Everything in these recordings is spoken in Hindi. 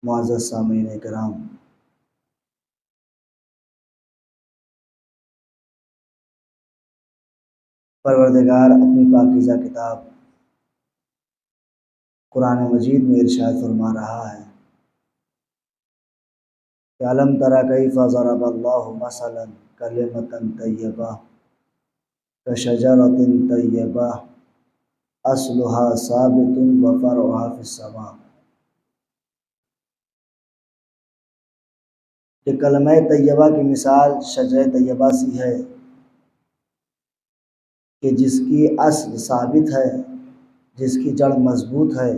मुअज़्ज़ज़ सामीन किराम, परवरदिगार अपनी पाकीज़ा किताब कुरान मजीद में इरशाद फरमा रहा है कि अलम तरा कैफ़ ज़रबल्लाहु मसलन कलिमतन तय्यबा कशजरतिन तय्यबा अस्लुहा साबितुन व फ़रउहा फ़िस्समा। कि कलमे तय्यबा की मिसाल शजर तय्यबा सी है कि जिसकी अस्ल साबित है, जिसकी जड़ मजबूत है,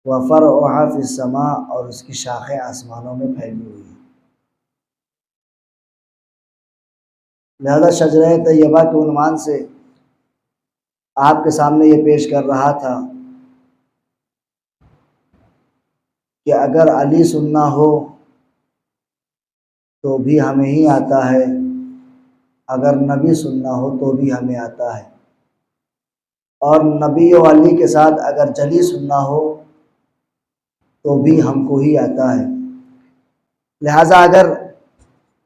व फ़रउहा फ़िस्समा, और उसकी शाखें आसमानों में फैली हुई है। लिहाजा शजर तय्यबा के उन्वान से आपके सामने ये पेश कर रहा था कि अगर अली सुनना हो तो भी हमें ही आता है, अगर नबी सुनना हो तो भी हमें आता है, और नबी और अली के साथ अगर जली सुनना हो तो भी हमको ही आता है। लिहाजा अगर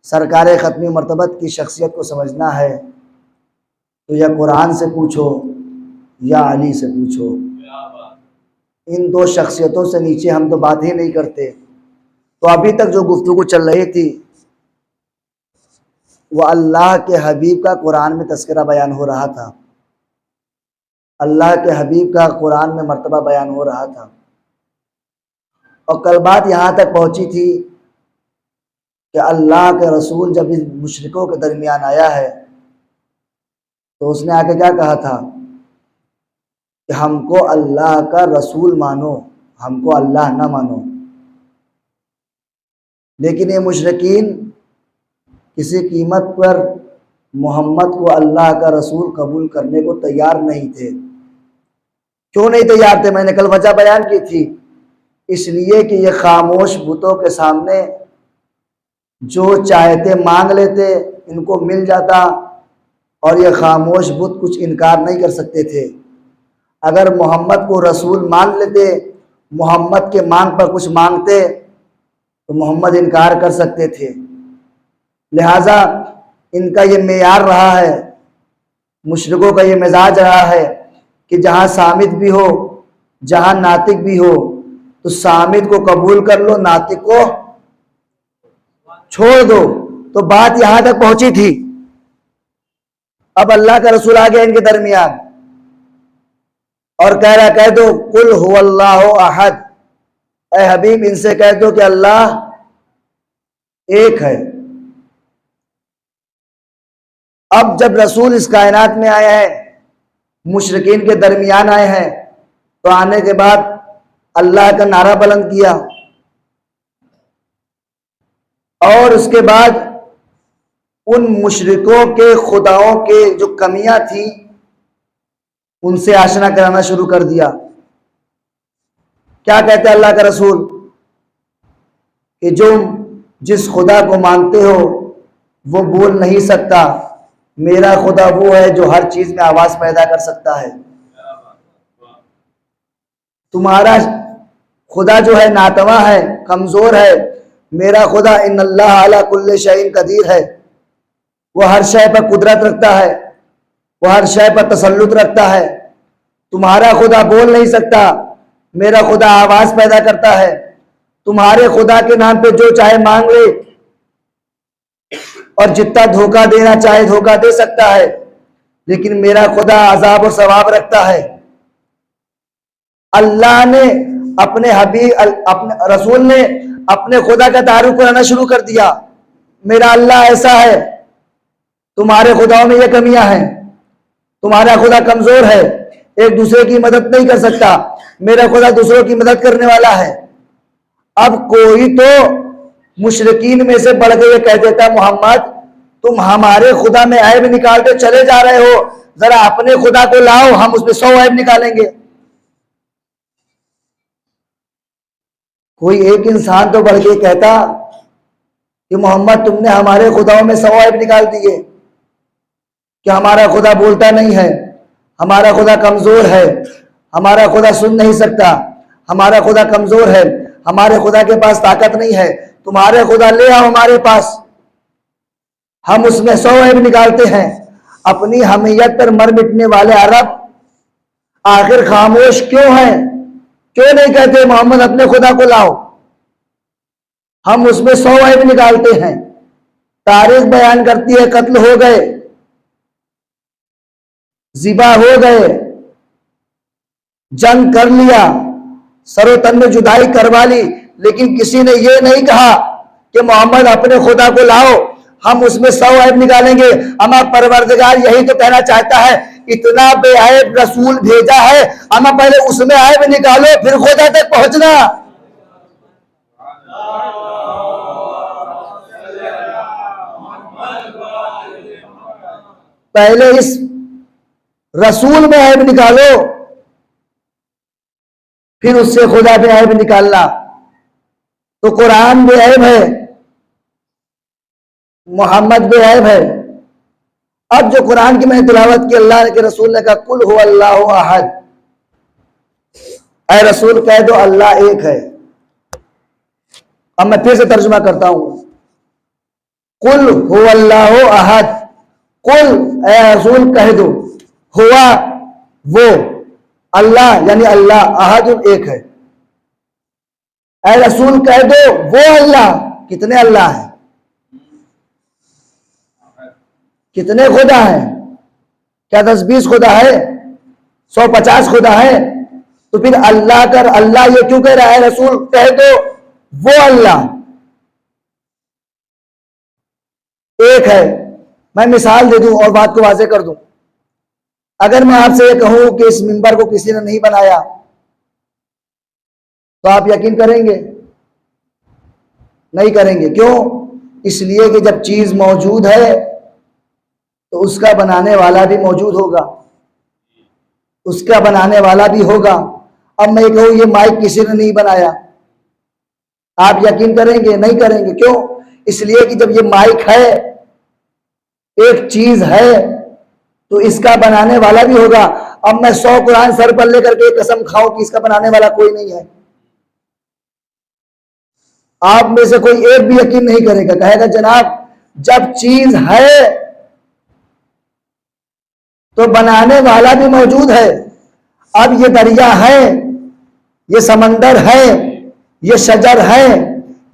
सरकार ख़त्मी मर्तबत की शख्सियत को समझना है तो या कुरान से पूछो या अली से पूछो। इन दो शख्सियतों से नीचे हम तो बात ही नहीं करते। तो अभी तक जो गुफ्तगू चल रही थी वो अल्लाह के हबीब का कुरान में तज़किरा बयान हो रहा था, अल्लाह के हबीब का कुरान में मर्तबा बयान हो रहा था। और कल बात यहाँ तक पहुँची थी कि अल्लाह के रसूल जब इस मुशरिकों के दरमियान आया है तो उसने आके क्या कहा था कि हमको अल्लाह का रसूल मानो, हमको अल्लाह ना मानो। लेकिन ये मुशरिकीन किसी कीमत पर मोहम्मद को अल्लाह का रसूल कबूल करने को तैयार नहीं थे। क्यों नहीं तैयार थे? मैंने कल वजह बयान की थी। इसलिए कि ये खामोश बुतों के सामने जो चाहते मांग लेते, इनको मिल जाता, और ये खामोश बुत कुछ इनकार नहीं कर सकते थे। अगर मोहम्मद को रसूल मान लेते, मोहम्मद के मांग पर कुछ मांगते तो मोहम्मद इनकार कर सकते थे। लिहाजा इनका ये मेयार रहा है, मुशरिकों का ये मिजाज रहा है कि जहाँ सामित भी हो, जहाँ नातिक भी हो, तो सामित को कबूल कर लो, नातिक को छोड़ दो। तो बात यहां तक पहुंची थी। अब अल्लाह का रसूल आ गया इनके दरमियान और कह रहा, कह दो कुल हुवल्लाहु अहद, ए हबीब इनसे कह दो कि अल्लाह एक है। अब जब रसूल इस कायनात में आए हैं, मुशरिकीन के दरमियान आए हैं, तो आने के बाद अल्लाह का नारा बुलंद किया और उसके बाद उन मुशरिकों के खुदाओं के जो कमियां थी उनसे आशना कराना शुरू कर दिया। क्या कहते हैं अल्लाह का रसूल कि जो जिस खुदा को मानते हो वो बोल नहीं सकता, मेरा खुदा वो है जो हर चीज में आवाज पैदा कर सकता है। तुम्हारा खुदा जो है नातवा है, कमजोर है, मेरा खुदा इन्नल्लाह अला कुल्ले शैइन कदीर है, वो हर शय पर कुदरत रखता है, वो हर शय पर तसल्लुत रखता है। तुम्हारा खुदा बोल नहीं सकता, मेरा खुदा आवाज पैदा करता है। तुम्हारे खुदा के नाम पे जो चाहे मांग ले और जितना धोखा देना चाहे धोखा दे सकता है, लेकिन मेरा खुदा अजाब और सवाब रखता है। अल्लाह ने अपने हबीब, अपने रसूल ने अपने खुदा का तारुफ कराना शुरू कर दिया। मेरा अल्लाह ऐसा है, तुम्हारे खुदाओं में ये कमियां हैं, तुम्हारा खुदा कमजोर है, एक दूसरे की मदद नहीं कर सकता, मेरा खुदा दूसरों की मदद करने वाला है। अब कोई तो मुशरिकीन में से बढ़ के ये कह देता, मोहम्मद तुम हमारे खुदा में ऐब निकालते चले जा रहे हो, जरा अपने खुदा को लाओ, हम उसमें 100 ऐब निकालेंगे। कोई एक इंसान तो बढ़ के कहता कि मोहम्मद तुमने हमारे खुदाओं में 100 ऐब निकाल दिए, कि हमारा खुदा बोलता नहीं है, हमारा खुदा कमजोर है, हमारा खुदा सुन नहीं सकता, हमारा खुदा कमजोर है, हमारे खुदा के पास ताकत नहीं है, तुम्हारे खुदा ले आओ हमारे पास, हम उसमें 100 ऐब निकालते हैं। अपनी हमीयत पर मर मिटने वाले अरब आखिर खामोश क्यों हैं? क्यों नहीं कहते मोहम्मद अपने खुदा को लाओ? हम उसमें 100 ऐब निकालते हैं। तारीख बयान करती है कत्ल हो गए, जिबा हो गए, जंग कर लिया, सरोतन में जुदाई करवा ली, लेकिन किसी ने यह नहीं कहा कि मोहम्मद अपने खुदा को लाओ, हम उसमें 100 ऐब निकालेंगे। हमारा परवरदिगार यही तो कहना चाहता है, इतना बेऐब रसूल भेजा है, हमें पहले उसमें ऐब निकालो फिर खुदा तक पहुंचना। पहले इस रसूल में ऐब निकालो, फिर उससे खुदा में ऐब निकालना। तो कुरान में ऐब है, मोहम्मद में ऐब है। अब जो कुरान की मैंने तिलावत की, अल्लाह के रसूल ने कहा कुल हु अल्लाहु अहद, ऐ रसूल कह दो अल्लाह एक है। अब मैं फिर से तर्जुमा करता हूं, कुल हु अल्लाहु अहद, कुल ऐ रसूल कह दो, हुआ वो, अल्लाह यानी अल्लाह, अहद एक है। ऐ रसूल कह दो वो अल्लाह, कितने अल्लाह है, कितने खुदा है? क्या 10-20 खुदा है? 150 खुदा है? तो फिर अल्लाह कर अल्लाह ये क्यों कह रहा है? रसूल कह दो वो अल्लाह एक है। मैं मिसाल दे दूं और बात को वाज़ेह कर दूं। अगर मैं आपसे ये कहूं कि इस मिंबर को किसी ने नहीं बनाया, तो आप यकीन करेंगे? नहीं करेंगे। क्यों? इसलिए कि जब चीज मौजूद है तो उसका बनाने वाला भी मौजूद होगा, उसका बनाने वाला भी होगा। अब मैं कहूं ये माइक किसी ने नहीं बनाया, आप यकीन करेंगे? नहीं करेंगे। क्यों? इसलिए कि जब ये माइक है, एक चीज है, तो इसका बनाने वाला भी होगा। अब मैं 100 कुरान सर पर लेकर के कसम खाऊं कि इसका बनाने वाला कोई नहीं है, आप में से कोई एक भी यकीन नहीं करेगा, कहेगा जनाब जब चीज है तो बनाने वाला भी मौजूद है। अब ये दरिया है, ये समंदर है, ये शजर है,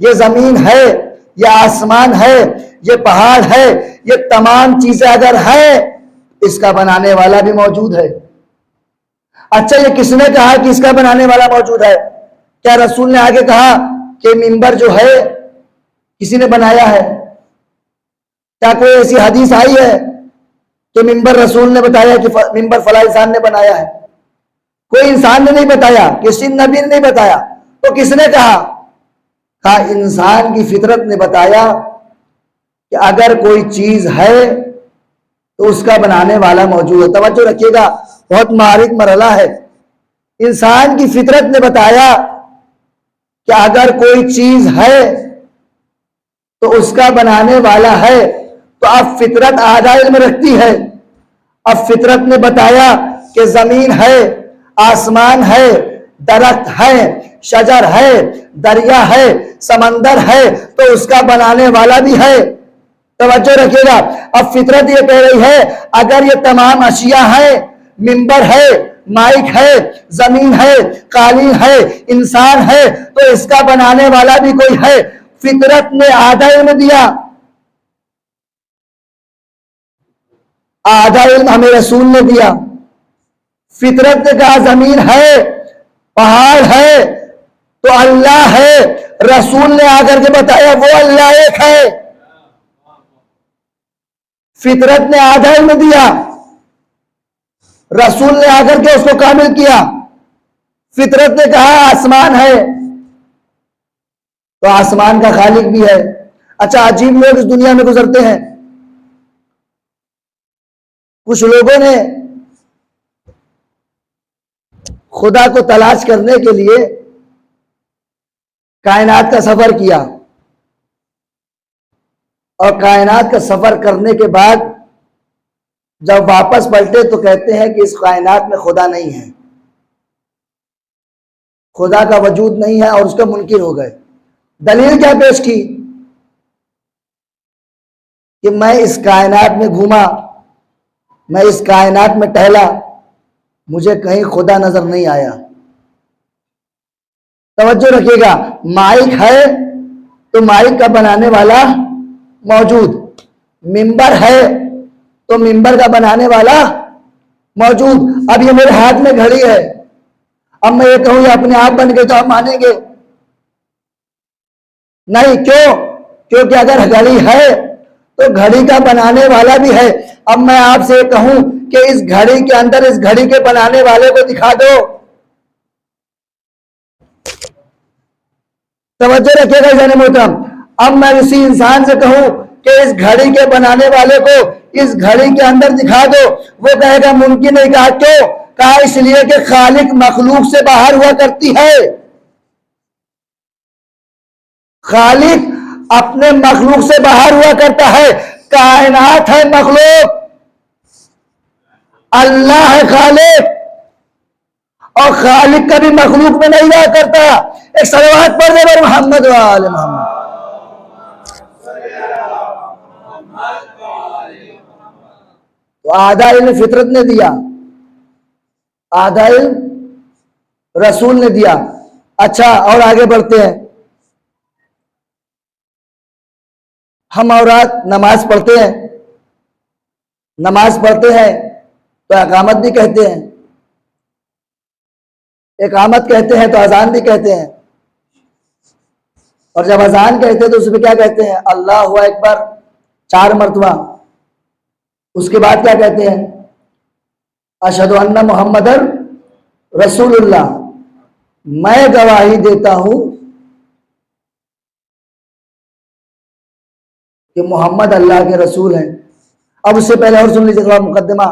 ये जमीन है, ये आसमान है, ये पहाड़ है, ये तमाम चीजें अगर है, इसका बनाने वाला भी मौजूद है। अच्छा, ये किसने कहा कि इसका बनाने वाला मौजूद है? क्या रसूल ने आगे कहा कि मिंबर जो है किसी ने बनाया है? क्या कोई ऐसी हदीस आई है तो मिंबर रसूल ने बताया कि मिंबर फला इंसान ने बनाया है? कोई इंसान ने नहीं बताया, किसी नबी ने नहीं बताया, तो किसने कहा? कहा इंसान की फितरत ने बताया कि अगर कोई चीज है तो उसका बनाने वाला मौजूद है। तवज्जो रखिएगा, बहुत बारीक मरहला है। इंसान की फितरत ने बताया कि अगर कोई चीज है तो उसका बनाने वाला है। तो अब फितरत आधा इल्म रखती है। अब फितरत ने बताया कि जमीन है, आसमान है, दरख्त है, शजर है, दरिया है, समंदर है, तो उसका बनाने वाला भी है। तवज्जो रखिएगा। अब फितरत ये कह रही है अगर ये तमाम अशिया है, मिंबर है, माइक है, जमीन है, कालीन है, इंसान है, तो इसका बनाने वाला भी कोई है। फितरत ने आधा इल्म दिया, आधा इल्म हमें रसूल ने दिया। फितरत ने कहा जमीन है, पहाड़ है, तो अल्लाह है। रसूल ने आकर के बताया वो अल्लाह एक है। फितरत ने आधा इल्म दिया, रसूल ने आकर के उसको कामिल किया। फितरत ने कहा आसमान है, तो आसमान का खालिक भी है। अच्छा, अजीब लोग इस दुनिया में गुजरते हैं। कुछ लोगों ने खुदा को तलाश करने के लिए कायनात का सफर किया, और कायनात का सफर करने के बाद जब वापस पलटे तो कहते हैं कि इस कायनात में खुदा नहीं है। खुदा का वजूद नहीं है और उसका मुनकिर हो गए। दलील क्या पेश की कि मैं इस कायनात में घूमा, मैं इस कायनात में टहला, मुझे कहीं खुदा नजर नहीं आया। तवज्जो रखिएगा, माइक है तो माइक का बनाने वाला मौजूद, मिंबर है तो मिंबर का बनाने वाला मौजूद। अब ये मेरे हाथ में घड़ी है, अब मैं ये कहूं ये अपने आप बन गई तो आप मानेंगे नहीं? क्यों? क्योंकि अगर घड़ी है तो घड़ी का बनाने वाला भी है। अब मैं आपसे कहूं कि इस घड़ी के अंदर इस घड़ी के बनाने वाले को दिखा दो, तवज्जो रखिएगा जाने मोहतरम। अब मैं उसी इंसान से कहूं कि इस घड़ी के बनाने वाले को इस घड़ी के अंदर दिखा दो, वो कहेगा मुमकिन नहीं। कहा क्यों? कहा इसलिए कि खालिक मखलूक से बाहर हुआ करती है। खालिक अपने मखलूक से बाहर हुआ करता है। कायनात है मखलूक, अल्लाह है खालिक, और खालिक कभी मखलूक में नहीं रहा करता। एक सलवात पढ़ दे मोहम्मद वाले मोहम्मद। तो आधा इल्म फितरत ने दिया, आधा इल्म रसूल ने दिया। अच्छा, और आगे बढ़ते हैं। हम औरत नमाज पढ़ते हैं, नमाज पढ़ते हैं तो इकामत भी कहते हैं, इकामत कहते हैं तो अजान भी कहते हैं। और जब अजान कहते हैं तो उसमें क्या कहते हैं? अल्लाहु अकबर 4 मरतबा। उसके बाद क्या कहते हैं? अशहदु अन्ना मुहम्मदन रसूलुल्लाह, मैं गवाही देता हूं कि मोहम्मद अल्लाह के रसूल हैं। अब उससे पहले और सुन लीजिए थोड़ा मुकद्दमा।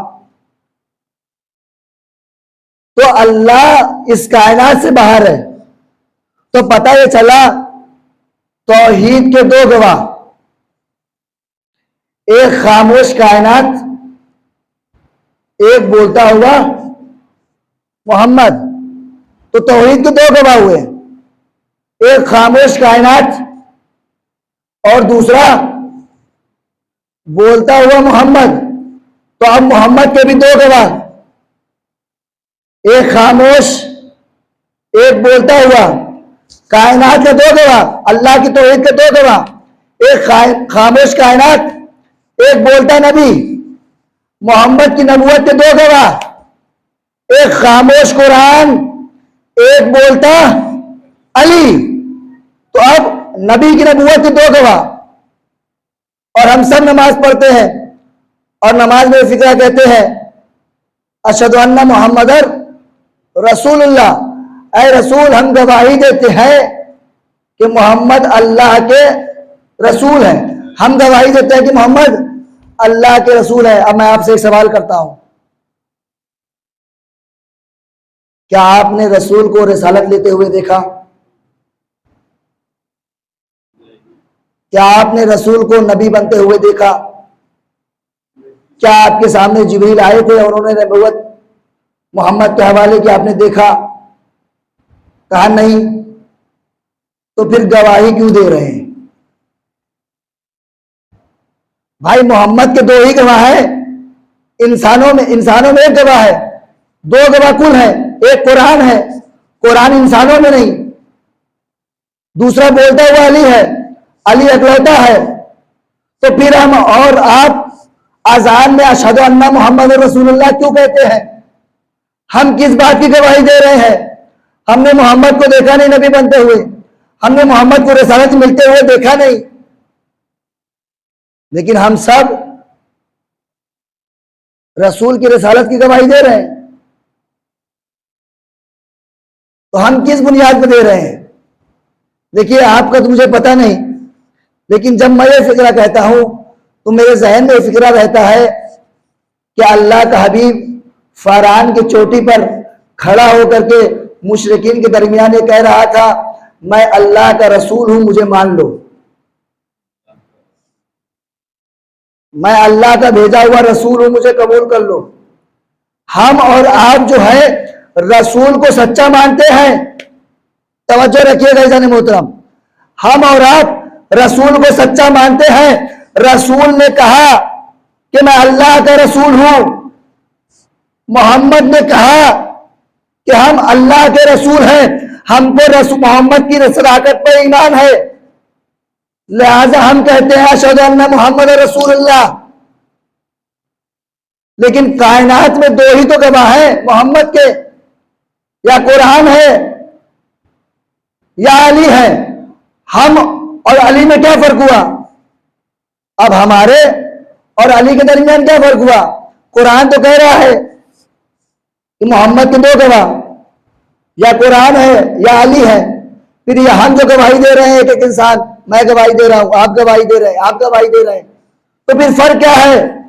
तो अल्लाह इस कायनात से बाहर है, तो पता ये चला तौहीद के 2 गवाह, एक खामोश कायनात, एक बोलता हुआ मोहम्मद। तो तौहीद के 2 गवाह हुए, एक खामोश कायनात और दूसरा बोलता हुआ मोहम्मद। तो अब मोहम्मद के भी 2 गवाह, एक खामोश एक बोलता हुआ। कायनात के 2 गवाह, अल्लाह की तौहीद के 2 गवाह, एक खामोश कायनात, एक बोलता नबी। मोहम्मद की नबूवत के 2 गवाह, एक खामोश कुरान, एक बोलता अली। तो अब नबी की नबूवत के 2 गवाह। और हम सब नमाज पढ़ते हैं और नमाज में फिक्रा कहते हैं अशहदु अन्ना मुहम्मदन रसूलुल्लाह, ऐ रसूल हम गवाही देते हैं कि मोहम्मद अल्लाह के रसूल हैं। हम गवाही देते हैं कि मोहम्मद अल्लाह के रसूल है। अब मैं आपसे एक सवाल करता हूं, क्या आपने रसूल को रिसालत लेते हुए देखा? क्या आपने रसूल को नबी बनते हुए देखा? क्या आपके सामने जिब्रील आए थे और उन्होंने नबूवत मोहम्मद के हवाले की आपने देखा? कहा नहीं। तो फिर गवाही क्यों दे रहे हैं? भाई मोहम्मद के 2 ही गवाह हैं, इंसानों में एक गवाह है, 2 गवाह कुल है। एक कुरान है, कुरान इंसानों में नहीं। दूसरा बोलता हुआ अली है, अली अकलौता है। तो फिर हम और आप अजान में अशहदु अन्ना मुहम्मद रसूलुल्लाह क्यों कहते हैं? हम किस बात की गवाही दे रहे हैं? हमने मोहम्मद को देखा नहीं नबी बनते हुए, हमने मोहम्मद को रिसालत मिलते हुए देखा नहीं, लेकिन हम सब रसूल की रिसालत की गवाही दे रहे हैं। तो हम किस बुनियाद पर दे रहे हैं? देखिए, आपका तो मुझे पता नहीं, लेकिन जब मैं ये फिक्रा कहता हूं तो मेरे जहन में फिक्रा रहता है कि अल्लाह का हबीब फरान की चोटी पर खड़ा होकर के मुशरिकीन के दरमियान कह रहा था, मैं अल्लाह का रसूल हूं, मुझे मान लो, मैं अल्लाह का भेजा हुआ रसूल हूं, मुझे कबूल कर लो। हम और आप जो है रसूल को सच्चा मानते हैं, तवज्जो रखिएगा इज़ान मोहतरम, हम और आप रसूल को सच्चा मानते हैं। रसूल ने कहा कि मैं अल्लाह का रसूल हूं, मोहम्मद ने कहा कि हम अल्लाह के रसूल हैं, हमको मोहम्मद की सदाकत पर ईमान है, लिहाजा हम कहते हैं अशहदु अन्ना मुहम्मद रसूलुल्लाह। लेकिन कायनात में दो ही तो गवाह हैं, मोहम्मद के, या कुरान है या अली है। हम और अली में क्या फर्क हुआ? अब हमारे और अली के दरमियान क्या फर्क हुआ? कुरान तो कह रहा है कि मोहम्मद के दो गवाह, या कुरान है या अली है। फिर ये हम जो गवाही दे रहे हैं, एक एक इंसान, मैं गवाही दे रहा हूं, आप गवाही दे रहे हैं, आप गवाही दे रहे हैं, तो फिर फर्क क्या है?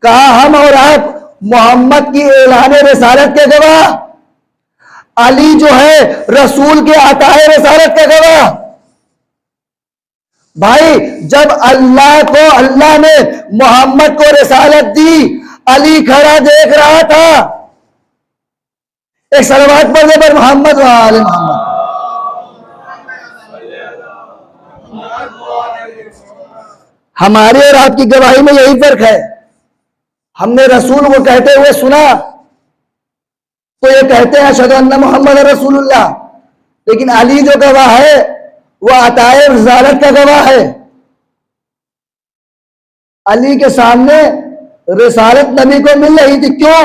कहा हम और आप मोहम्मद की ऐलान रिसालत के गवाह, अली जो है रसूल के अताए रिसालत के गवाह। भाई जब अल्लाह ने मोहम्मद को रिसालत दी, अली खड़ा देख रहा था। एक सलवात पढ़ने पर मोहम्मद व आले मोहम्मद। हमारे और आपकी गवाही में यही फर्क है। हमने रसूल को कहते हुए सुना तो ये कहते हैं अशहदु अन्ना मुहम्मद रसूलुल्लाह, लेकिन अली जो गवाह है वह अताए रिसालत का गवाह है। अली के सामने रिसालत नबी को मिल रही थी, क्यों?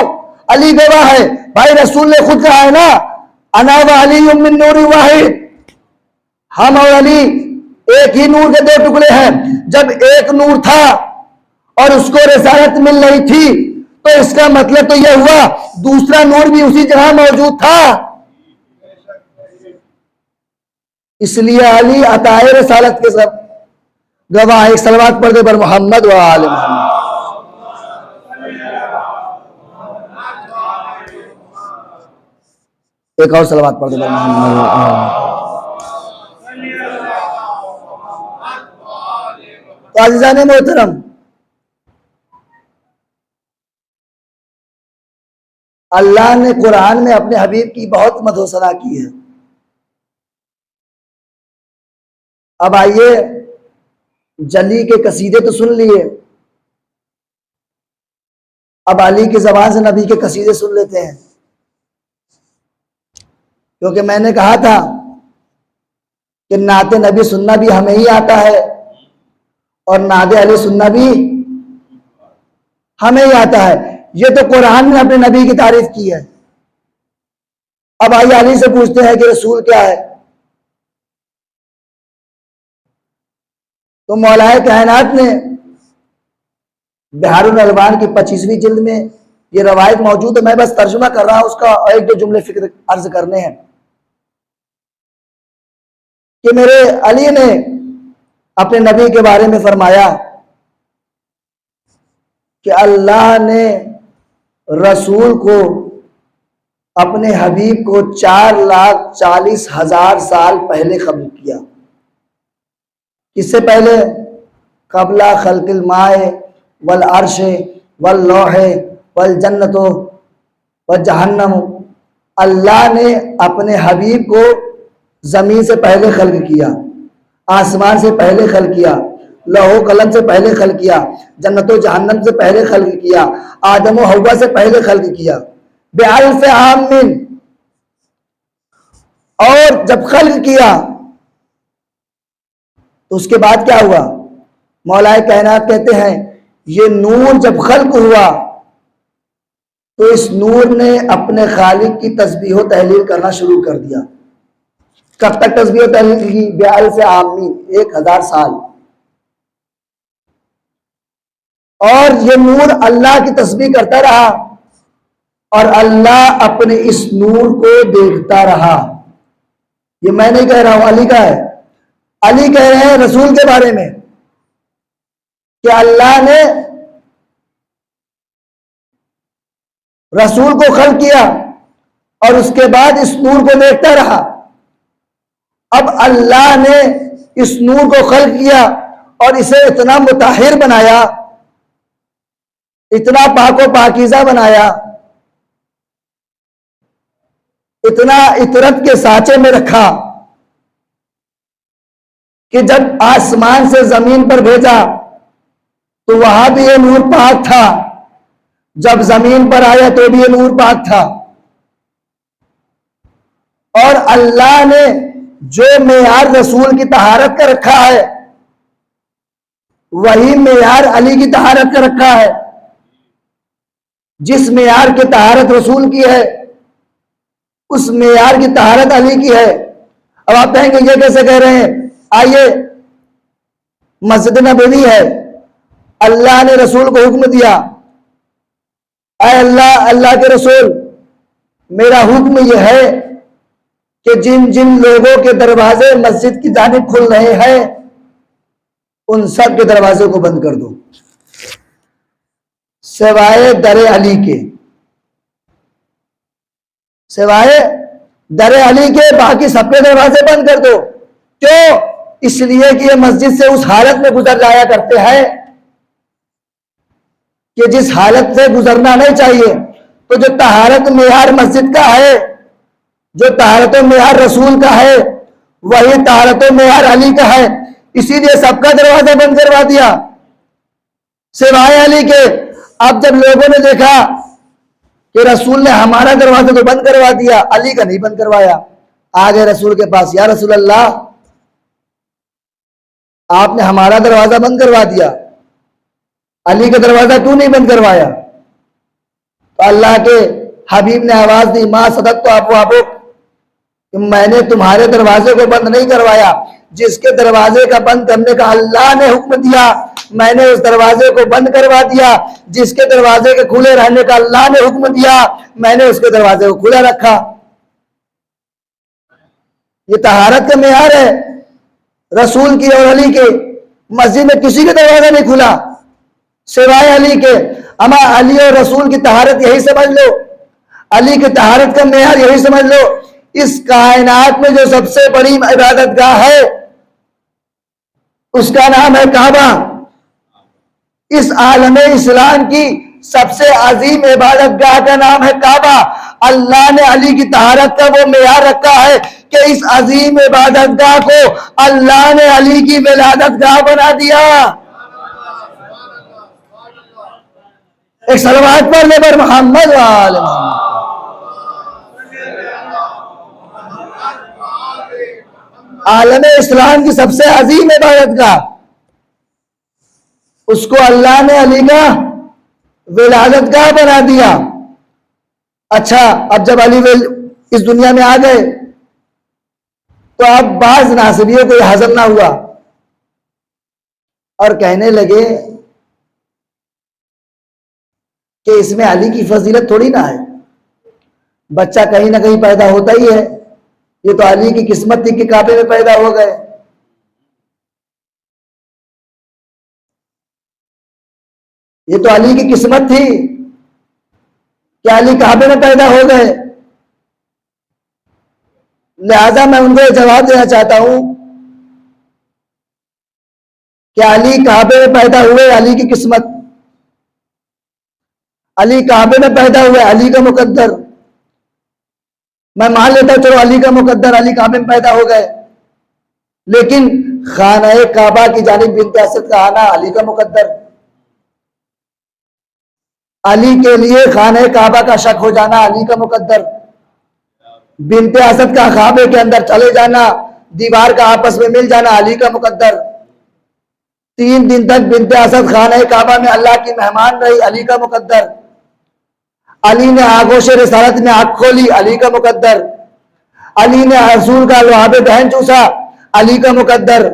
अली गवाह है। भाई रसूल ने खुद कहा है ना, अना व अली मिन नूर वाहिद, हम और अली एक ही नूर के दो टुकड़े हैं। जब एक नूर था और उसको रिसालत मिल रही थी, तो इसका मतलब तो यह हुआ दूसरा नूर भी उसी जगह मौजूद था। इसलिए अली अताए रिसालत के सब गवाह। एक सलवात पढ़ दे पर मोहम्मद व आले मोहम्मद। एक और सलवात पढ़ दे पर मोहम्मद। तो अज़ीज़ान मोहतरम, अल्लाह ने कुरान में अपने हबीब की बहुत मदहोसना की है। अब आइए जली के कसीदे तो सुन लिए, अब अली की जबान से नबी के कसीदे सुन लेते हैं। क्योंकि मैंने कहा था कि नाते नबी सुनना भी हमें ही आता है और नादे अली सुनना भी हमें ही आता है। ये तो कुरान ने अपने नबी की तारीफ की है। अब आइए अली से पूछते हैं कि रसूल क्या है। तो मौलाए कायनात ने बिहारुल अलवान की 25वीं जिल्द में ये रवायत मौजूद है, मैं बस तर्जुमा कर रहा हूं उसका, और एक दो जुमले फिक्र अर्ज करने हैं कि मेरे अली ने अपने नबी के बारे में फरमाया कि अल्लाह ने रसूल को, अपने हबीब को 4,40,000 साल पहले कबूल किया। किससे पहले? कबला खल्किल माए वल अर्श वल लौहे वल जन्नतो व जहन्नम। अल्लाह ने अपने हबीब को ज़मीन से पहले खल्क किया, आसमान से पहले खल्क किया, लौह कलम से पहले खल्क किया, जन्नतो जहन्नम से पहले खल्क किया, आदम व हव्वा से पहले खल्क किया, बेअल्फ आमिन। और जब खल्क किया तो उसके बाद क्या हुआ? मौलाए कायनात कहते हैं ये नूर जब खल्क हुआ तो इस नूर ने अपने खालिक की तस्बीह व तहलील करना शुरू कर दिया। कब तक तस्बीह व तहलील की? बेअल्फ आमीन, 1000 साल। और ये नूर अल्लाह की तस्बीह करता रहा और अल्लाह अपने इस नूर को देखता रहा। ये मैं नहीं कह रहा हूं, अली का है। अली कह रहे हैं रसूल के बारे में कि अल्लाह ने रसूल को खल्क किया और उसके बाद इस नूर को देखता रहा। अब अल्लाह ने इस नूर को खल्क किया और इसे इतना मुताहिर बनाया, इतना पाको पाकीज़ा बनाया, इतना इतरत के साँचे में रखा कि जब आसमान से जमीन पर भेजा तो वहां भी ये नूर पाक था, जब जमीन पर आया तो भी ये नूर पाक था। और अल्लाह ने जो मेयार रसूल की तहारत का रखा है वही मेयार अली की तहारत का रखा है। जिस मेयार की तहारत रसूल की है उस मेयार की तहारत अली की है। अब आप कहेंगे ये कैसे कह रहे हैं? आइए, मस्जिद नबवी है, अल्लाह ने रसूल को हुक्म दिया, ऐ अल्लाह, अल्लाह के रसूल, मेरा हुक्म यह है कि जिन जिन लोगों के दरवाजे मस्जिद की जानिब खुल रहे हैं उन सब के दरवाजे को बंद कर दो सिवाय दरे अली के, सिवाय दरे अली के बाकी सबके दरवाजे बंद कर दो। क्यों? इसलिए कि ये मस्जिद से उस हालत में गुजर जाया करते हैं कि जिस हालत से गुजरना नहीं चाहिए। तो जो तहारत मेयार मस्जिद का है, जो तहारत मेयार रसूल का है, वही तहारत मेयार अली का है। इसीलिए सबका दरवाजा बंद करवा दिया सिवाय अली के। अब जब लोगों ने देखा कि रसूल ने हमारा दरवाजा तो बंद करवा दिया, अली का नहीं बंद करवाया, आ गए रसूल के पास, या रसूल अल्लाह, आपने हमारा दरवाजा बंद करवा दिया, अली का दरवाजा क्यों नहीं बंद करवाया? तो अल्लाह के हबीब ने आवाज दी, मां सदक तो आपको, मैंने तुम्हारे दरवाजे को बंद नहीं करवाया, जिसके दरवाजे का बंद करने का अल्लाह ने हुक्म दिया मैंने उस दरवाजे को बंद करवा दिया। जिसके दरवाजे के खुले रहने का अल्लाह ने हुक्म दिया मैंने उसके दरवाजे को खुला रखा। ये तहारत का मेयार है रसूल की और अली के। मस्जिद में किसी का दरवाजा नहीं खुला सिवाय अली के। अमा अली और रसूल की तहारत यही समझ लो, अली की तहारत का मेयार यही समझ लो। इस कायनात में जो सबसे बड़ी इबादत गाह है उसका नाम है काबा। इस आलम इस्लाम की सबसे अजीम इबादत गाह का नाम है काबा। अल्लाह ने अली की तहारत का वो मेयार रखा है कि इस अजीम इबादत गाह को अल्लाह ने अली की विलादत गाह बना दिया। एक सलवात पर ले पर मोहम्मद वाले मोहम्मद। आलम इस्लाम की सबसे अजीम इबादत गाह, उसको अल्लाह ने अली का विलादत गाह बना दिया। अच्छा, अब जब अली इस दुनिया में आ गए तो अब बाज नासिबियों को यह हजम ना हुआ और कहने लगे कि इसमें अली की फजीलत थोड़ी ना है, बच्चा कहीं ना कहीं पैदा होता ही है, ये तो अली की किस्मत थी कि काबे में पैदा हो गए। ये तो अली की किस्मत थी कि अली काबे में पैदा हो गए। लिहाजा मैं उनको जवाब देना चाहता हूं कि अली काबे में पैदा हुए, अली की किस्मत, अली काबे में पैदा हुए, अली का मुकद्दर। मैं मान लेता चलो अली का मुकद्दर, अली काबे में पैदा हो गए, लेकिन खाना काबा की जानिब बिन्ते असद का आना अली का मुकद्दर। अली के लिए खाने काबा का शक हो जाना अली का मुकद्दर। बिन्ते असद का खाबे के अंदर चले जाना, दीवार का आपस में मिल जाना अली का मुकद्दर। 3 दिन तक बिन्ते असद खाने काबा में अल्लाह की मेहमान रही, अली का मुकद्दर। अली ने आगोश रिसालत में आंख खोली, अली का मुकद्दर। अली ने रसूल का लुआबे दहन चूसा, अली का मुकद्दर।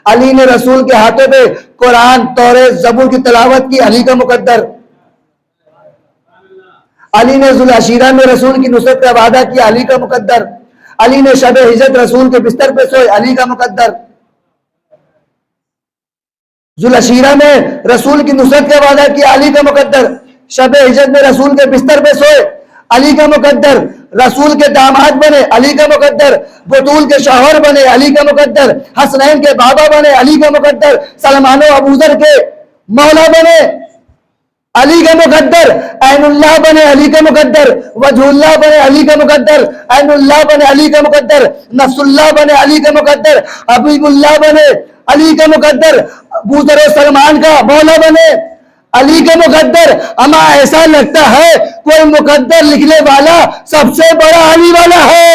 अली ने रसूल के हाथों पे कुरान, तौरेत, ज़बूर की तिलावत की, अली का मुकद्दर। अली ने जुल अशीरा में रसूल की नुसरत का वादा किया, अली का मुकद्दर। अली ने शब हिजरत रसूल के बिस्तर पे सोए, अली का मुकद्दर। जुल अशीरा में रसूल की नुसरत का वादा किया, अली का मुकद्दर। शब हिजरत में रसूल के बिस्तर पे सोए, अली का मुकद्दर। रसूल के दामाद बने, अली का मुकद्दर। बतूल के शौहर बने, अली का मुकद्दर। हसनैन के बाबा बने, अली का मुकद्दर। सलमान अबूजर के मौला बने, अली का मुकद्दर। ऐनुल्लाह बने अली का मुकद्दर, वजहुल्लाह बने अली का मुकद्दर, ऐनुल्लाह बने अली का मुकद्दर, नफ्सुल्लाह बने अली का मुकद्दर, हबीबुल्लाह बने अली का मुकद्दर, अबू ज़र सलमान का मौला बने अली का मुकद्दर। अमा ऐसा लगता है कोई मुकद्दर लिखने वाला सबसे बड़ा अली वाला है।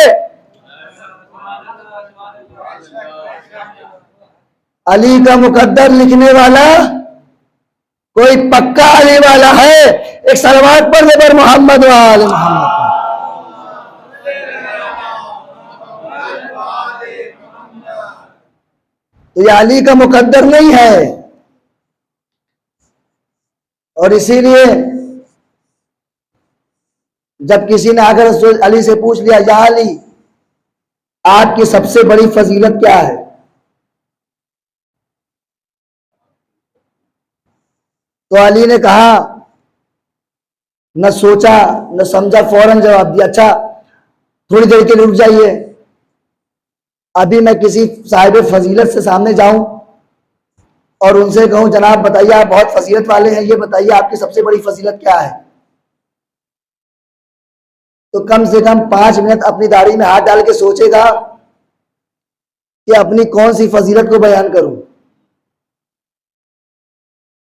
अली का मुकद्दर लिखने वाला कोई पक्का अली वाला है। एक सलवात पर बर मोहम्मद वाले मोहम्मद। तो ये अली का मुकद्दर नहीं है। और इसीलिए जब किसी ने आकर अली से पूछ लिया, या अली आपकी सबसे बड़ी फजीलत क्या है, तो अली ने कहा, न सोचा न समझा, फौरन जवाब दिया, अच्छा थोड़ी देर के लिए रुक जाइए, अभी मैं किसी साहिब फजीलत से सामने जाऊं और उनसे कहूं, जनाब बताइए आप बहुत फजीलत वाले हैं, ये बताइए आपकी सबसे बड़ी फजीलत क्या है। तो कम से कम 5 मिनट अपनी दाढ़ी में हाथ डाल के सोचेगा कि अपनी कौन सी फजीलत को बयान करूं।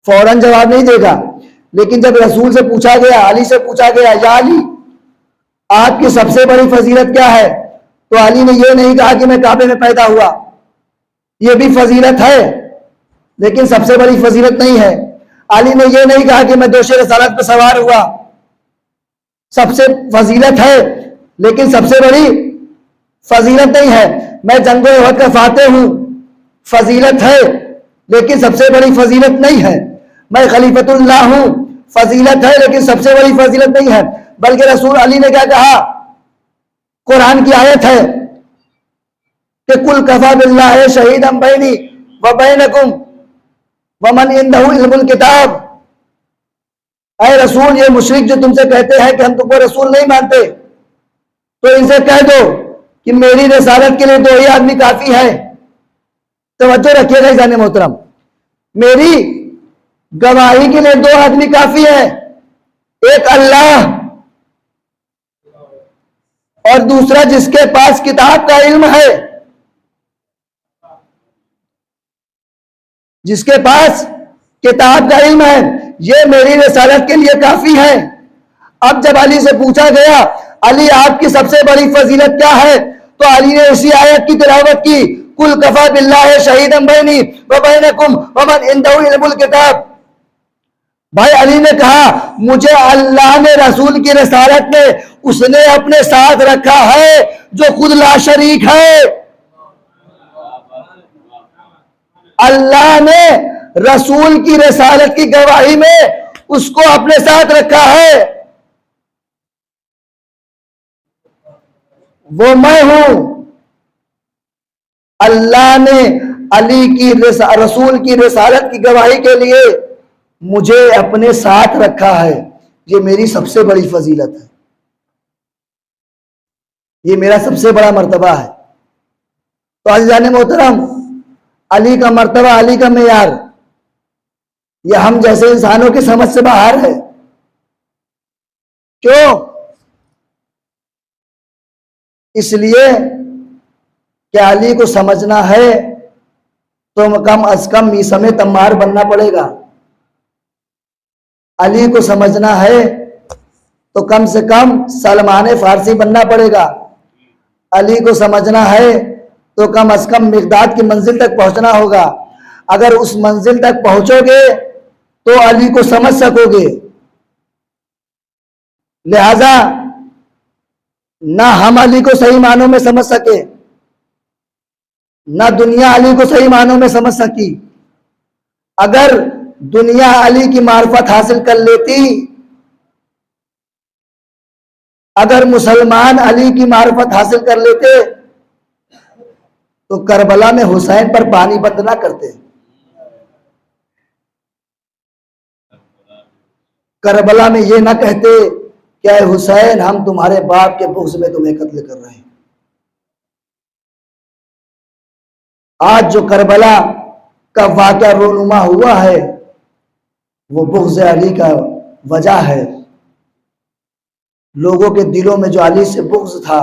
फौरन जवाब नहीं देगा। लेकिन जब रसूल से पूछा गया, अली से पूछा गया, या अली आपकी सबसे बड़ी फजीलत क्या है, तो अली ने यह नहीं कहा कि मैं काबे में पैदा हुआ, यह भी फजीलत है लेकिन सबसे बड़ी फजीलत नहीं है। अली ने यह नहीं कहा कि मैं दोशे रसालत पर सवार हुआ, सबसे फजीलत है लेकिन सबसे बड़ी फजीलत नहीं है। मैं जंगो उहद का फातेह हूं, फजीलत है लेकिन सबसे बड़ी फजीलत नहीं है। मैं खलीफतुल्लाह हूं, फजीलत है लेकिन सबसे बड़ी फजीलत नहीं है। बल्कि रसूल अली ने क्या कहा, कुरान की आयत है कि कुल कफा बिल्लाहि शहीदन बैनी व बैनकुम व मन इंदहु इल्मुल किताब। ऐ रसूल, ये मुशरिक जो तुमसे कहते हैं कि हम तुमको रसूल नहीं मानते, तो इनसे कह दो कि मेरी रिसालत के लिए 2 ही आदमी काफी है। तवज्जो रखिएगा जाने मोहतरम, मेरी गवाही के लिए 2 आदमी काफी है, एक अल्लाह और दूसरा जिसके पास किताब का इल्म है, जिसके पास किताब का इल्म है, ये मेरी रिसालत के लिए काफी है। अब जब अली से पूछा गया, अली आपकी सबसे बड़ी फजीलत क्या है, तो अली ने इसी आयत की तिलावत की, कुल कफा बिल्लाहि शहीदन बैनी व बैनकुम व मन इंदहु इल्मुल किताब। भाई अली ने कहा, मुझे अल्लाह ने रसूल की रिसालत में उसने अपने साथ रखा है जो खुद ला शरीक है। अल्लाह ने रसूल की रिसालत की गवाही में उसको अपने साथ रखा है। वो मैं हूं। अल्लाह ने अली की रसूल की रिसालत की गवाही के लिए मुझे अपने साथ रखा है। ये मेरी सबसे बड़ी फजीलत है, ये मेरा सबसे बड़ा मर्तबा है। तो अज़ीज़ान मोहतरम, अली का मर्तबा, अली का मेयार, यह हम जैसे इंसानों की समझ से बाहर है। क्यों? इसलिए कि अली को समझना है तो कम अज कम मीसम तम्मार बनना पड़ेगा। अली को समझना है तो कम से कम सलमान फारसी बनना पड़ेगा। अली को समझना है तो कम अज कम मिक़दाद की मंजिल तक पहुंचना होगा। अगर उस मंजिल तक पहुंचोगे तो अली को समझ सकोगे। लिहाजा ना हम अली को सही मानों में समझ सके, ना दुनिया अली को सही मानों में समझ सकी। अगर दुनिया अली की मार्फत हासिल कर लेती, अगर मुसलमान अली की मार्फत हासिल कर लेते तो करबला में हुसैन पर पानी बंद ना करते। करबला में ये ना कहते क्या हुसैन, हम तुम्हारे बाप के बुग़्ज़ में तुम्हें कत्ल कर रहे हैं। आज जो करबला का वाक़या रोनुमा हुआ है वो बुग़्ज़ अली का वजह है। लोगों के दिलों में जो अली से बुग़्ज़ था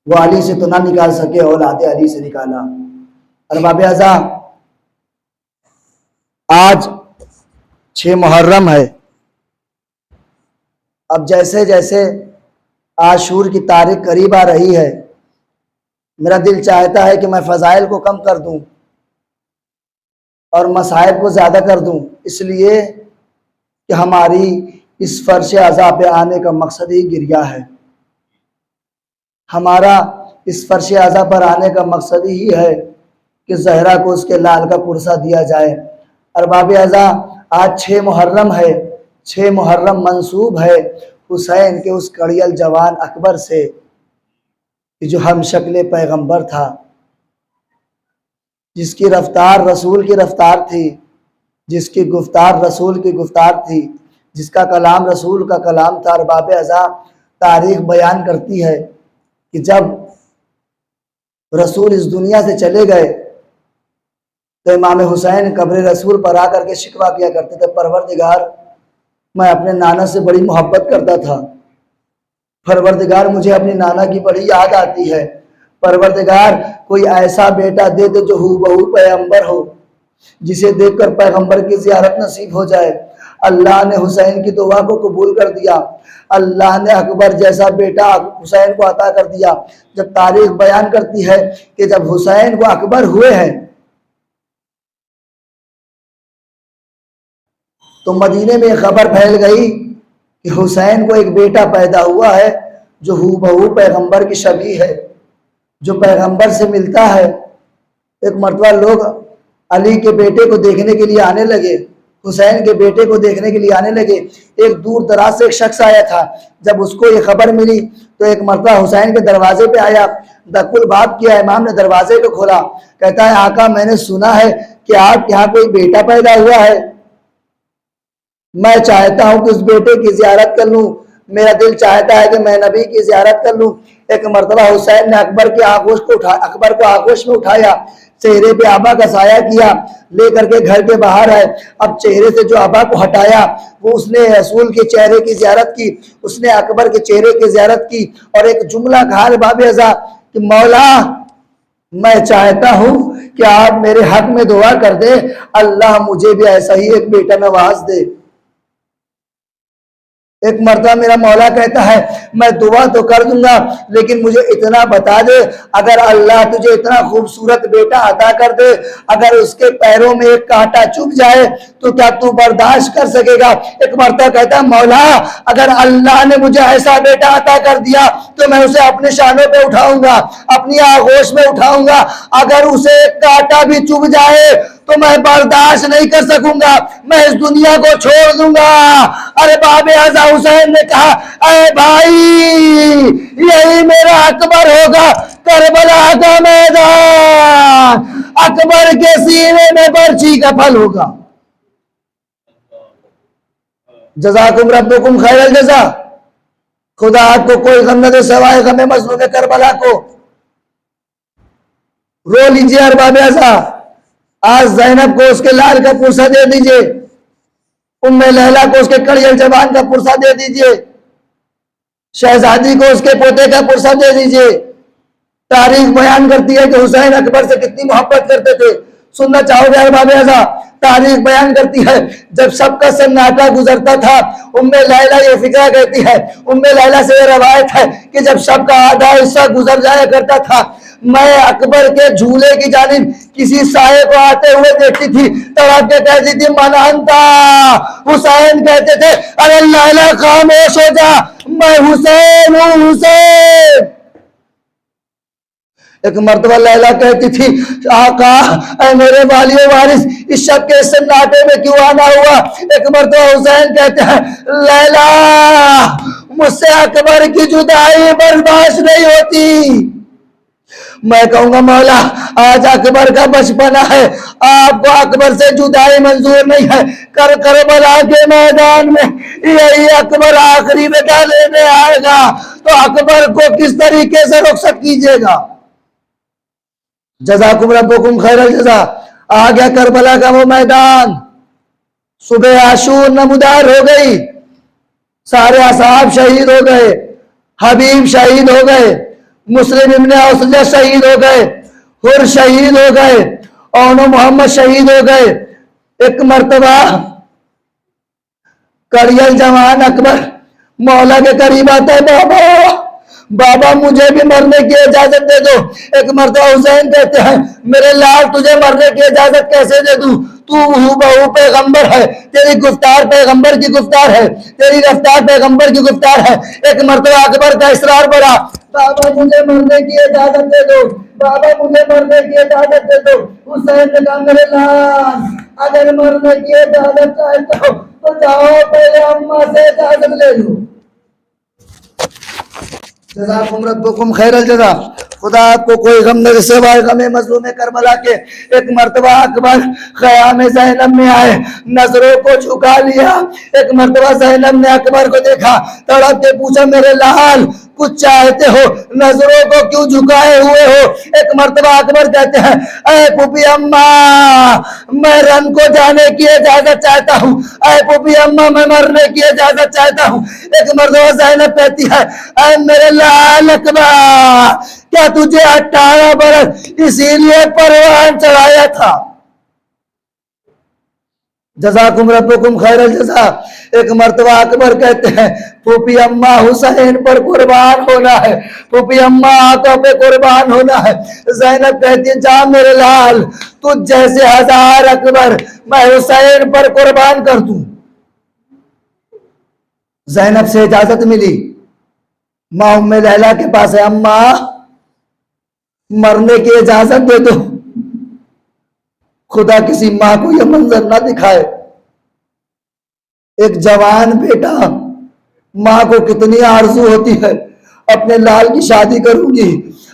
वो अली से तो ना निकाल सके, औलाद अली से निकाला। अरबाब अज़ा, आज 6 मुहर्रम है। अब जैसे जैसे आशूर की तारीख करीब आ रही है, मेरा दिल चाहता है कि मैं फ़ज़ाइल को कम कर दूं और मसाइब को ज़्यादा कर दूं, इसलिए कि हमारी इस फ़र्श अज़ा पे आने का मकसद ही गिरिया है। हमारा इस फ़र्श अज़ा पर आने का मकसद ही है कि ज़हरा को उसके लाल का पुरसा दिया जाए। अरबाब अज़ा, आज 6 मुहर्रम है। 6 मुहर्रम मंसूब है हुसैन के उस कड़ियल जवान अकबर से कि जो हम शक्ल पैगंबर था, जिसकी रफ्तार रसूल की रफ्तार थी, जिसकी गुफ्तार रसूल की गुफ्तार थी, जिसका कलाम रसूल का कलाम था। अरबाब अज़ा, तारीख बयान करती है कि जब रसूल इस दुनिया से चले गए तो इमाम हुसैन कब्र रसूल पर आकर के शिकवा किया करते थे, परवरदिगार, मैं अपने नाना से बड़ी मोहब्बत करता था, परवरदिगार मुझे अपनी नाना की बड़ी याद आती है, परवरदिगार कोई ऐसा बेटा दे दे जो हूबहू पैगंबर हो, जिसे देखकर पैगंबर की ज़ियारत नसीब हो जाए। अल्लाह ने हुसैन की दुआ को कबूल कर दिया। अल्लाह ने अकबर जैसा बेटा हुसैन को अता कर दिया। जब तारीख बयान करती है कि जब हुसैन को अकबर हुए हैं तो मदीने में खबर फैल गई कि हुसैन को एक बेटा पैदा हुआ है जो हूबहू पैगंबर की शबी है, जो पैगंबर से मिलता है। एक मर्तबा लोग अली के बेटे को देखने के लिए आने लगे, हुसैन के बेटे को देखने के लिए आने लगे। एक दूर दराज से एक शख्स आया था। जब उसको ये खबर मिली तो एक मर्तबा हुसैन के दरवाजे पे आया, दकुल बात किया। इमाम ने दरवाजे को खोला, कहता है, आका, मैंने सुना है कि आपके यहाँ कोई बेटा पैदा हुआ है, मैं चाहता हूं कि उस बेटे की ज़ियारत कर लूं, मेरा दिल चाहता है कि मैं नबी की ज़ियारत कर लूं। एक मर्तबा हुसैन ने अकबर को आगोश में उठाया, चेहरे पे आबा का साया किया, लेकर के घर के बाहर आए। अब चेहरे से जो आबा को हटाया वो उसने रसूल के चेहरे की ज़ियारत की, उसने अकबर के चेहरे की ज़ियारत की और एक जुमला कहा बाब अज़ा कि मौला, मैं चाहता हूं कि आप मेरे हक में दुआ कर दे, अल्लाह मुझे भी ऐसा ही एक बेटा नवाज दे। एक मर्तबा मेरा मौला कहता है, मैं दुआ तो कर दूंगा लेकिन मुझे इतना बता दे, अगर अल्लाह तुझे इतना खूबसूरत बेटा अता कर दे, अगर उसके पैरों में एक कांटा चुभ जाए तो क्या तू बर्दाश्त कर सकेगा? एक मर्तबा कहता है, मौला, अगर अल्लाह ने मुझे ऐसा बेटा अता कर दिया तो मैं उसे अपने शानों पे उठाऊंगा, अपनी आगोश में उठाऊंगा, अगर उसे एक कांटा भी चुभ जाए तो मैं बर्दाश्त नहीं कर सकूंगा, मैं इस दुनिया को छोड़ दूंगा। अरे बाबे अज़ा हुसैन ने कहा, अरे भाई, यही मेरा अकबर होगा, करबला का मैदान, अकबर के सीने में बर्छी का फल होगा। जज़ाकुम रब्बुकुम खैरल जज़ा। खुदा आपको कोई गम न दे सवाए गमे मज़लूम करबला को। रो लीजिए अरबाब अज़ा, आज ज़ैनब को उसके लाल का पुरसा दे दीजिए, उम्मे लैला को उसके कड़ियल जवान का पुरसा दे दीजिए, शहजादी को उसके पोते का पुरसा दे दीजिए। तारीख बयान करती है कि हुसैन अकबर से कितनी मोहब्बत करते थे। सुनना चाहोगे अरबाब अज़ा? तारीख बयान करती है, जब सबका सन्नाटा गुजरता था, उम्मे लैला ये फिक्रा कहती है, उम्मे लैला से ये रवायत है कि जब सबका आधा हिस्सा गुजर जाया करता था, मैं अकबर के झूले की जानिब किसी साये को आते हुए देखती थी, तब के कहती थी, मनहंता। हुसैन कहते थे, अरे लैला खामोश हो जा, मैं हुसैन हूं, हुसैन। एक मर्तबा लैला कहती थी, आका, ऐ मेरे वालियो वारिस, इस शब के सन्नाटे में क्यों आना हुआ? एक मर्तबा हुसैन कहते हैं, लैला, मुझसे अकबर की जुदाई बर्दाश्त नहीं होती। मैं कहूंगा, मौला, आज अकबर का बचपना है, आपको अकबर से जुदाई मंजूर नहीं है, करबला के मैदान में यही अकबर आखिरी बेटा लेने आएगा तो अकबर को किस तरीके से रुखसत कीजिएगा? जज़ाकुम रब्बुकुम खैरल जज़ा। आ गया करबला का वो मैदान, सुबह आशूर नमूदार हो गई, सारे असहाब शहीद हो गए, हबीब शहीद हो गए, मुस्लिम इब्ने औसजा शहीद हो गए, हुर शहीद हो गए, और मोहम्मद शहीद हो गए। एक मर्तबा करियल जवान अकबर मौला के करीब आता है, बाबा बाबा मुझे भी मरने की इजाजत दे दो। एक मर्तबा हुसैन कहते हैं, मेरे लाल तुझे मरने की इजाजत कैसे दे दूं, तू हूबहू पैगंबर है, तेरी गुफ्तार पैगंबर की गुफ्तार है, तेरी रफ्तार पैगंबर की गुफ्तार है। एक मर्तबा अकबर का इसरार बढ़ा, बाबा मुझे मरने की इजाजत दे दो, बाबा मुझे मरने की इजाजत दे दो। हुसैन ने कहा, मेरे लाल अगर मरने की इजाजत चाहते हो तो जाओ पहले अम्मा से इजाजत ले लो। जज़ाकुम रब्बुकुम खैरल जज़ा। खुदा आपको कोई गम न सिवाय गम मज़लूम करबला के। एक मर्तबा अकबर ख़याम ज़ैनब में आए, नजरों को झुका लिया। एक मर्तबा ज़ैनब ने अकबर को देखा, तड़प के पूछा, मेरे लाल कुछ चाहते हो, नजरों को क्यों झुकाए हुए हो? एक मर्तबा अकबर कहते हैं, अरे पुपी अम्मा मैं रन को जाने की इजाजत चाहता हूँ, अरे पुपी अम्मा मैं मरने की इजाजत चाहता हूँ। एक मर्तबा ज़ैनब कहती है, अरे मेरे लाल अकबर क्या तुझे 18 बरस इसीलिए परवान चढ़ाया था? जज़ाकुम रब्बुकुम खैरल जज़ा। एक मर्तबा अकबर कहते हैं, फूफी अम्मा हुसैन पर कुर्बान होना है, फूफी अम्मा आंखों पे कुर्बान होना है। ज़ैनब कहती है, जा मेरे लाल तुझ जैसे 1000 अकबर मैं हुसैन पर कुर्बान कर दूं। ज़ैनब से इजाजत मिली, माँ उम्मे लैला के पास है, अम्मा मरने की इजाजत दे दो, खुदा किसी मां को यह मंजर ना दिखाए। एक जवान बेटा, मां को कितनी आरज़ू होती है, अपने लाल की शादी करूंगी,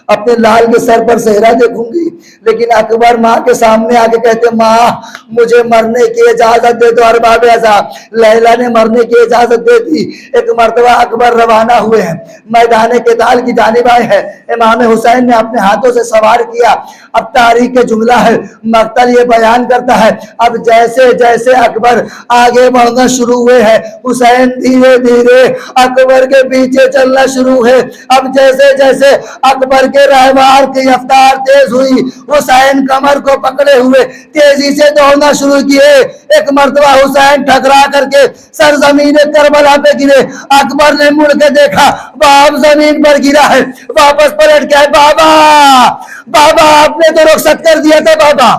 अपने लाल के सर पर सेहरा देखूंगी, लेकिन अकबर माँ के सामने आके कहते, माँ मुझे मरने की इजाजत दे दो। अरबाब ऐसा लैला ने मरने की इजाजत दे दी। एक मर्तबा अकबर रवाना हुए हैं, मैदान के ताल की जानिब आए हैं, इमाम हुसैन ने अपने हाथों से सवार किया। अब तारीख के जुमला है, मक्तल ये बयान करता है, अब जैसे जैसे अकबर आगे बढ़ना शुरू हुए हैं, हुसैन धीरे धीरे अकबर के पीछे चलना शुरू है। अब जैसे जैसे अकबर के रहवार की रफ्तार तेज हुई, हुसैन कमर को पकड़े हुए तेजी से दौड़ना शुरू किए। एक मर्तबा हुसैन ठकरा करके सरजमीन करबला पे गिरे। अकबर ने मुड़ के देखा, बाप जमीन पर गिरा है, वापस पलट के, बाबा बाबा आपने तो रुखसत कर दिया था, बाबा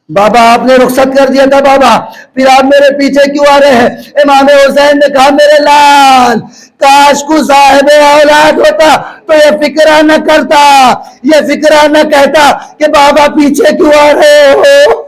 बाबा आपने रुखसत कर दिया था, बाबा फिर आप मेरे पीछे क्यों आ रहे हैं? इमाम हुसैन ने कहा, मेरे लाल काश को साहिब औलाद होता तो ये फिक्रा न करता, ये फिक्रा न कहता कि बाबा पीछे क्यों आ रहे हो।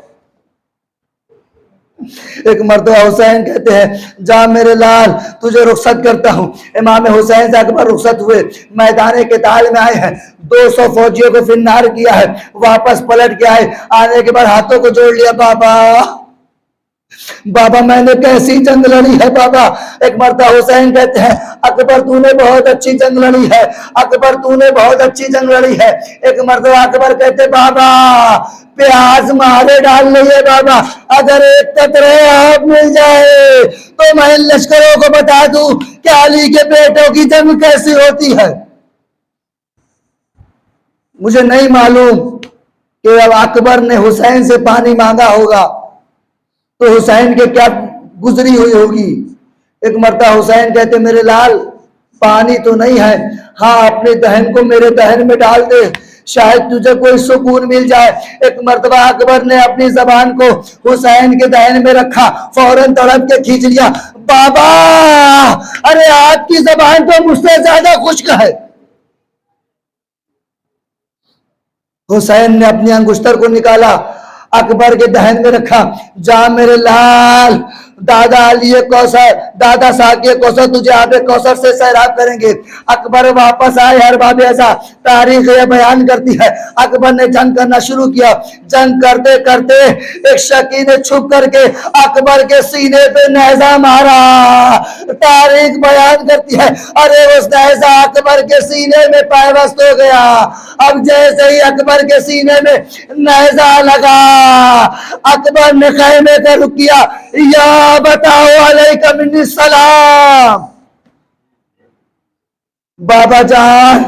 एक मर्तबा हुसैन कहते हैं, जा मेरे लाल तुझे रुखसत करता हूं। इमाम हुसैन से अकबर रुखसत हुए, मैदान के ताल में आए हैं, 200 फौजियों को फिन्नार किया है, वापस पलट के आए, आने के बाद हाथों को जोड़ लिया, बाबा बाबा मैंने कैसी जंग लड़ी है बाबा। एक मर्तबा हुसैन कहते हैं, अकबर तूने बहुत अच्छी जंग लड़ी है, अकबर तूने बहुत अच्छी जंग लड़ी है। एक मर्तबा अकबर कहते, बाबा प्याज मारे डाल लिए बाबा, अगर एक कतरे आप मिल जाए तो मैं लश्करों को बता दूं कि अली के बेटों की जंग कैसी होती है। मुझे नहीं मालूम कि अब अकबर ने हुसैन से पानी मांगा होगा तो हुसैन के क्या गुजरी हुई होगी। एक मर्तबा हुसैन कहते, मेरे लाल पानी तो नहीं है, हाँ अपने दहन को मेरे दहन में डाल दे, शायद तुझे कोई सुकून मिल जाए। एक मर्तबा अकबर ने अपनी जबान को हुसैन के दहन में रखा, फौरन तड़प के खींच लिया, बाबा अरे आपकी जबान तो मुझसे ज्यादा खुश्क है। हुसैन ने अपनी अंगुश्तर को निकाला, अकबर के दहन में रखा, जा मेरे लाल दादा अली कौसर, दादा साकिब कौसर तुझे आगे कौसर से सैराब करेंगे। अकबर वापस आए, हर बाब ऐसा तारीख ये बयान करती है, अकबर ने जंग करना शुरू किया। जंग करते करते एक शकी ने छुप करके अकबर के सीने पे नेजा मारा। तारीख बयान करती है, अरे उस नेजा अकबर के सीने में पैवस्त हो गया। अब जैसे ही अकबर के सीने में नेजा लगा, अकबर ने खैमे का रुक किया, या बताओ अलैका मिन्नी सलाम। बाबा जान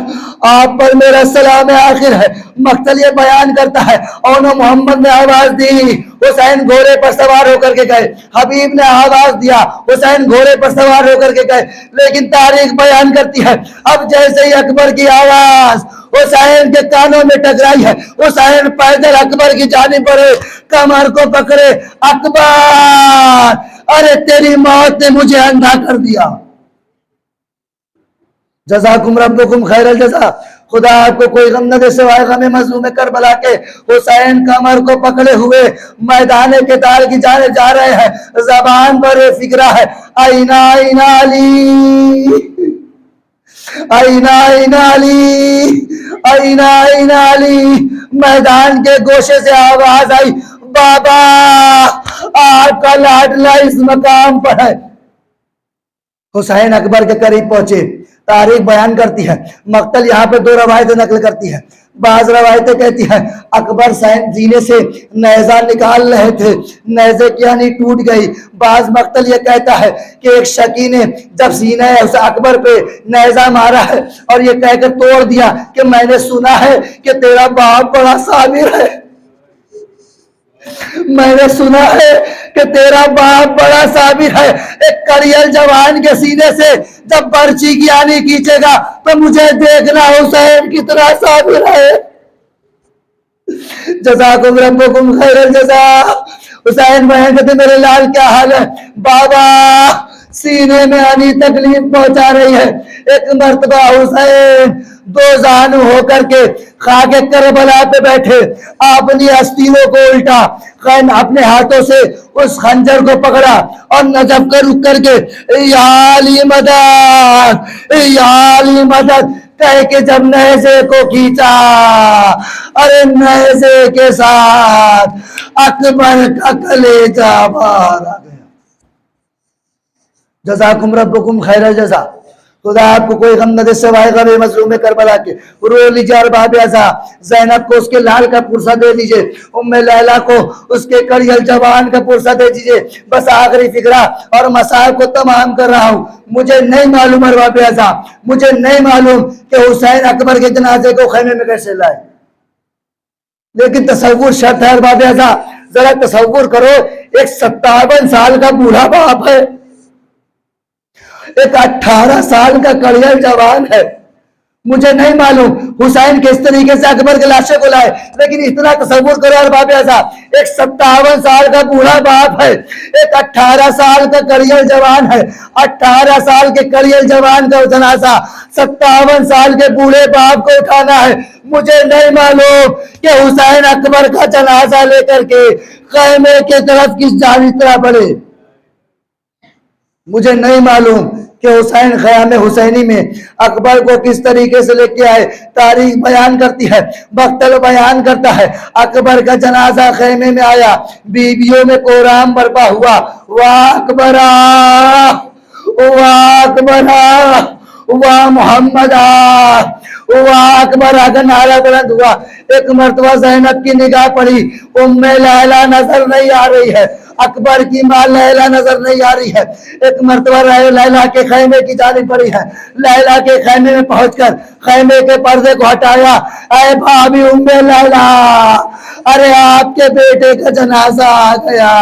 आप पर मेरा सलाम आखिर है। मक्तल ये बयान करता है और मोहम्मद ने आवाज दी, हुसैन घोड़े पर सवार होकर के गए। हबीब ने आवाज दिया, हुसैन घोड़े पर सवार होकर के गए। लेकिन तारीख बयान करती है अब जैसे ही अकबर की आवाज हुसैन के कानों में टकराई है, हुसैन पैदल अकबर की जानिब बढ़े, कमर को पकड़े। अकबर, अरे तेरी मौत ने मुझे अंधा कर दिया। जज़ाकुम रब्बुकुम खैरल जज़ा। खुदा आपको कोई गम न दे सिवाय गम मज़लूम करबला के। हुसैन कमर को पकड़े हुए मैदान के तार की जाने जा रहे हैं। ज़बान पर फिक्रा है, आईना आईना अली, आईना आईना अली, आईना आईना अली। मैदान के गोशे से आवाज आई, बाबा आपका लाडला इस मकाम पर है। हुसैन अकबर के करीब पहुंचे। तारीख बयान करती है, मक्तल यहाँ पे दो रवायतें नकल करती है। बाज रवायतें कहती है अकबर सीने से नेजा निकाल रहे थे, नेजे की यानी टूट गई। बाज मक्तल ये कहता है कि एक शकी ने जब सीने उस अकबर पे नेजा मारा है और ये कहकर तोड़ दिया कि मैंने सुना है कि तेरा बाप बड़ा साबिर है, मैंने सुना है कि तेरा बाप बड़ा साबिर है। एक करियल जवान के सीने से जब बर्ची की आनी खींचेगा तो मुझे देखना हुसैन कितना साबिर है। जज़ाकुम रब्बुकुम खैरल जज़ा। हुसैन बहन कहते मेरे लाल क्या हाल है? बाबा सीने में आनी तकलीफ पहुंचा रही है। एक मर्तबा हुसैन दो जानू होकर के खाके करबला पे बैठे, अपनी अस्थियों को उल्टा अपने हाथों से उस खंजर को पकड़ा और नजफ कर रुक करके याली मदद, याली मदद कह के जब नेज़े को खींचा, अरे नेज़े के साथ अकबर का कलेजा बाहर आ गया। जज़ाकुम रब्बुकुम खैरल जज़ा। खुदा आपको कोई गम न दे सिवाय गम मज़लूम करबला के। रो लीजिए अरबाब अज़ा, ज़ैनब को उसके लाल का पुरसा दे दीजिए, उम्मे लैला को उसके कड़ियल जवान का पुरसा दे दीजिए। बस आखिरी फिक्रा और मसाइब को तमाम कर रहा हूँ। मुझे नहीं मालूम अरबाब अज़ा, मुझे नहीं मालूम कि हुसैन अकबर के जनाजे को खैमे में कैसे लाए, लेकिन तसव्वुर शर्त है अरबाब अज़ा। जरा तसव्वुर करो, एक 57 साल का बूढ़ा बाप है, एक 18 साल का कड़ियल जवान है। मुझे नहीं मालूम हुसैन किस तरीके से अकबर के लाशे को लाए, लेकिन इतना तसव्वुर करो अरबाब अज़ा, एक 57 साल का बूढ़ा बाप है, एक 18 साल का कड़ियल जवान है। 18 साल के कड़ियल जवान का जनाजा 57 साल के बूढ़े बाप को उठाना है। मुझे नहीं मालूम कि हुसैन अकबर का जनाजा लेकर के खैमे की तरफ किस तरह बढ़े। मुझे नहीं मालूम कि हुसैन ख़याम हुसैनी में अकबर को किस तरीके से लेके आए। तारीख बयान करती है, मक्तल बयान करता है, अकबर का जनाजा खैमे में आया, बीबियों में कोहराम बर्पा हुआ। वाह अकबरा, वाह अकबरा, वाह मोहम्मदा, वाह अकबरा का नारा बुलंद हुआ। एक मर्तबा ज़ैनब की निगाह पड़ी, उम्मे लैला नजर नहीं आ रही है, अकबर की मां लैला नजर नहीं आ रही है। एक मर्तबा लैला के खैमे की जानिब पड़ी है, लैला के खैमे में पहुंचकर खैमे के पर्दे को हटाया। ऐ भाभी उम्मे लैला, अरे आपके बेटे का जनाजा आ गया,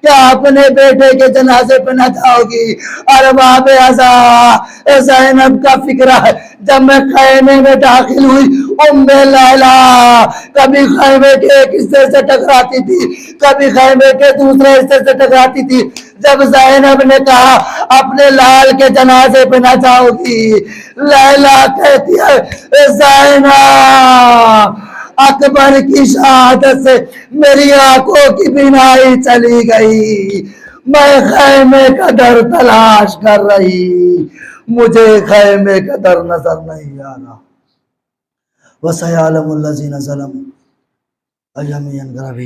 क्या अपने बेटे के जनाजे पे न जाओगी? अरबाब अज़ा, ज़ैनब का फिक्रा है, जब मैं खैमे में दाखिल हुई उम्मे लैला कभी खैमे के एक हिस्से से टकराती थी, कभी खैमे के दूसरे हिस्से से टकराती थी। जब ज़ैनब ने कहा अपने लाल के जनाजे पे न जाओगी, लैला कहती है ज़ैनब अकबर की शहादत से मेरी आंखों की बीनाई चली गई, मैं खैमे का दर तलाश कर रही, मुझे खैमे का दर नजर नहीं आ रहा। वसयअलमुल्लज़ीना ज़लमू अय्यम यनक़लबू